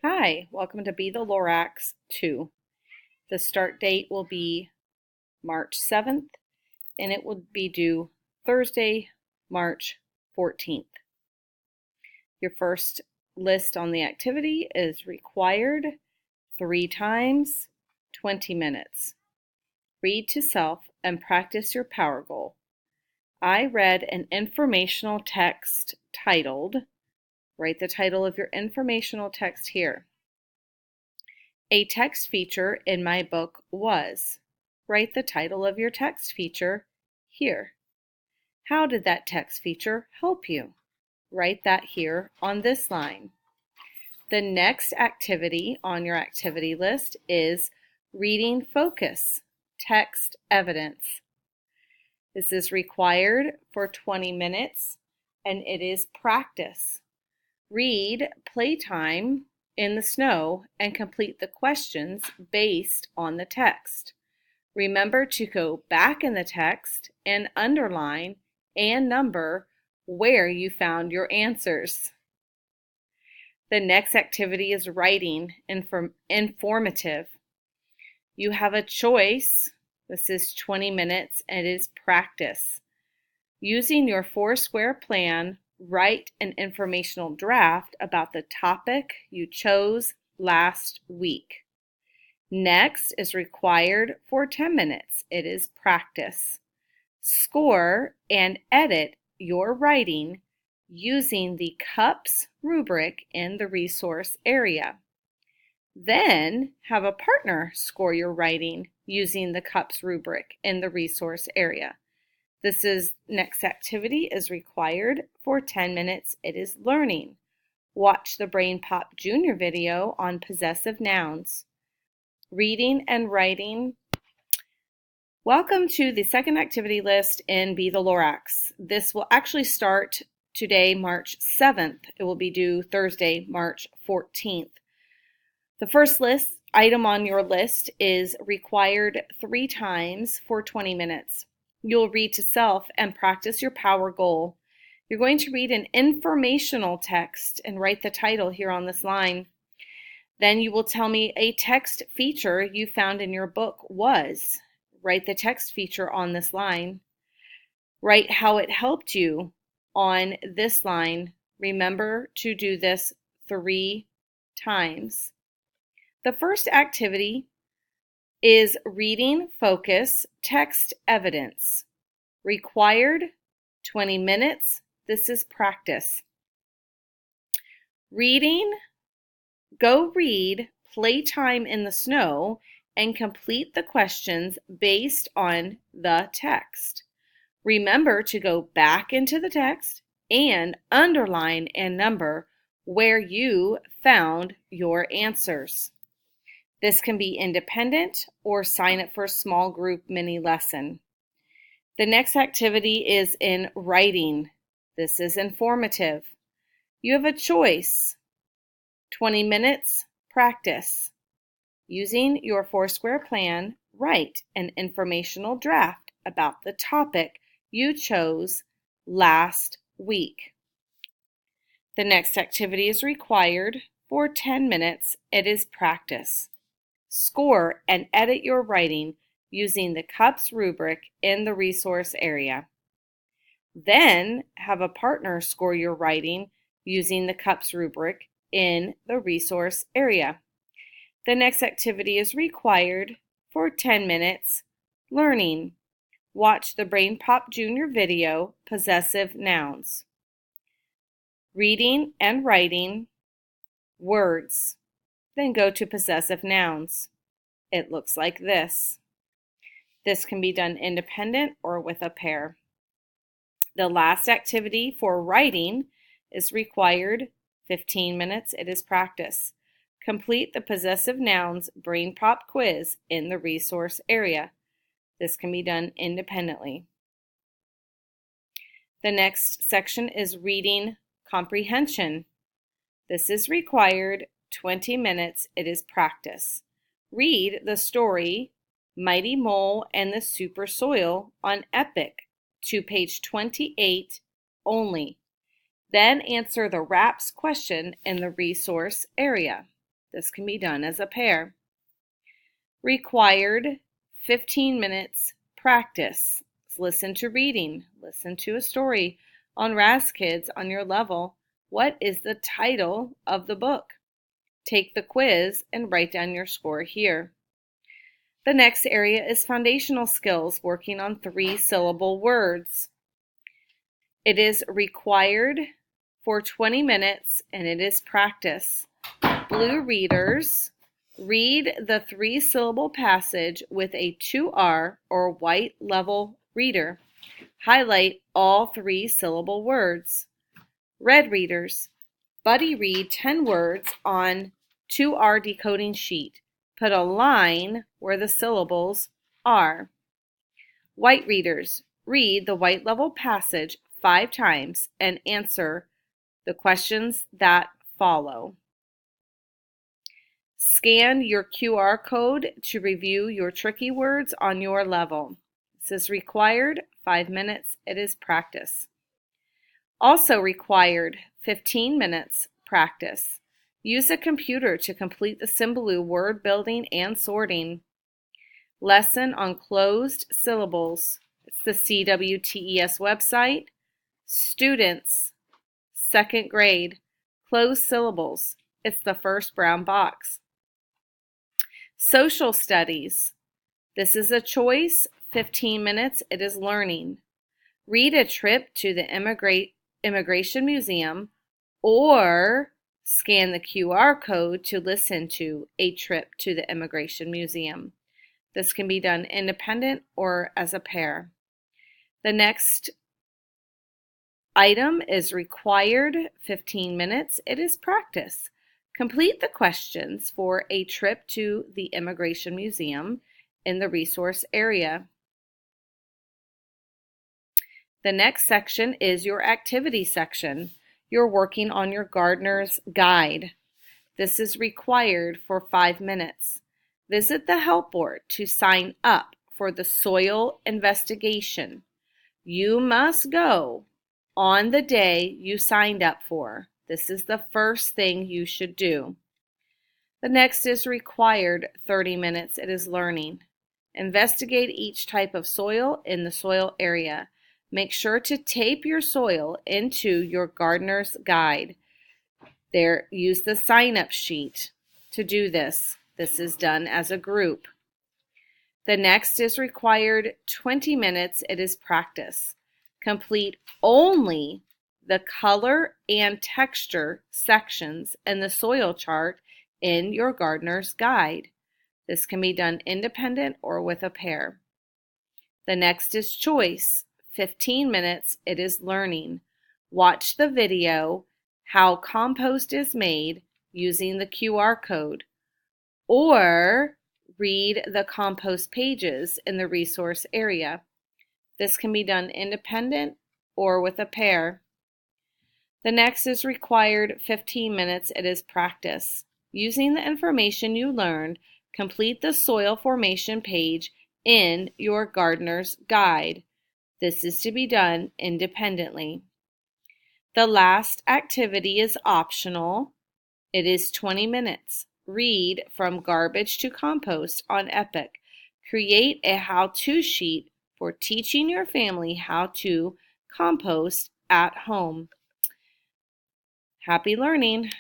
Hi, welcome to Be the Lorax 2. The start date will be March 7th and it will be due Thursday, March 14th. Your first list on the activity is required 3 times, 20 minutes. Read to self and practice your power goal. I read an informational text titled, write the title of your informational text here. A text feature in my book was. Write the title of your text feature here. How did that text feature help you? Write that here on this line. The next activity on your activity list is reading focus, text evidence. This is required for 20 minutes and it is practice. Read Playtime in the Snow and complete the questions based on the text. Remember to go back in the text and underline and number where you found your answers. The next activity is writing informative. You have a choice. This is 20 minutes and it is practice. Using your 4-square plan, write an informational draft about the topic you chose last week. Next is required for 10 minutes. It is practice. Score and edit your writing using the CUPS rubric in the resource area. Then have a partner score your writing using the CUPS rubric in the resource area. Next activity is required for 10 minutes. It is learning. Watch the Brain Pop Junior video on possessive nouns. Reading and writing. Welcome to the second activity list in Be the Lorax. This will actually start today, March 7th. It will be due Thursday, March 14th. The first item on your list is required 3 times for 20 minutes. You'll read to self and practice your power goal. You're going to read an informational text and write the title here on this line. Then you will tell me a text feature you found in your book was. Write the text feature on this line. Write how it helped you on this line. Remember to do this 3 times. The first activity is reading focus text evidence. Required 20 minutes. This is practice. Reading, go read Playtime in the Snow and complete the questions based on the text. Remember to go back into the text and underline and number where you found your answers. This can be independent or sign up for a small group mini lesson. The next activity is in writing. This is informative. You have a choice. 20 minutes, practice. Using your 4-square plan, write an informational draft about the topic you chose last week. The next activity is required for 10 minutes. It is practice. Score and edit your writing using the CUPS rubric in the resource area. Then have a partner score your writing using the CUPS rubric in the resource area. The next activity is required for 10 minutes. Learning. Watch the Brain Pop Junior video, possessive nouns. Reading and writing words. Then go to possessive nouns. It looks like this. This can be done independent or with a pair. The last activity for writing is required 15 minutes. It is practice. Complete the possessive nouns Brain Pop quiz in the resource area. This can be done independently. The next section is reading comprehension. This is required 20 minutes. It is practice. Read the story Mighty Mole and the Super Soil on Epic to page 28 only. Then answer the RAPS question in the resource area. This can be done as a pair. Required 15 minutes practice. Listen to reading. Listen to a story on Raz Kids on your level. What is the title of the book? Take the quiz and write down your score here. The next area is foundational skills, working on 3-syllable words. It is required for 20 minutes and it is practice. Blue readers, read the 3-syllable passage with a 2R or white level reader. Highlight all 3-syllable words. Red readers, buddy read 10 words on 2R decoding sheet. Put a line where the syllables are. White readers, read the white level passage 5 times and answer the questions that follow. Scan your QR code to review your tricky words on your level. This is required 5 minutes. It is practice. Also required 15 minutes practice. Use a computer to complete the Symbaloo word building and sorting. Lesson on closed syllables. It's the CWTES website. Students, 2nd grade, closed syllables. It's the first brown box. Social studies. This is a choice, 15 minutes. It is learning. Read a trip to the Immigration Museum or scan the QR code to listen to a trip to the Immigration Museum. This can be done independent or as a pair. The next item is required 15 minutes. It is practice. Complete the questions for a trip to the Immigration Museum in the resource area. The next section is your activity section. You're working on your gardener's guide. This is required for 5 minutes. Visit the help board to sign up for the soil investigation. You must go on the day you signed up for. This is the first thing you should do. The next is required 30 minutes. It is learning. Investigate each type of soil in the soil area. Make sure to tape your soil into your gardener's guide. Use the sign-up sheet to do this. This is done as a group. The next is required 20 minutes. It is practice. Complete only the color and texture sections in the soil chart in your gardener's guide. This can be done independent or with a pair. The next is choice. 15 minutes. It is learning. Watch the video, How Compost is Made, using the QR code, or read the compost pages in the resource area. This can be done independent or with a pair. The next is required 15 minutes. It is practice. Using the information you learned, complete the soil formation page in your gardener's guide. This is to be done independently. The last activity is optional. It is 20 minutes. Read From Garbage to Compost on Epic. Create a how-to sheet for teaching your family how to compost at home. Happy learning!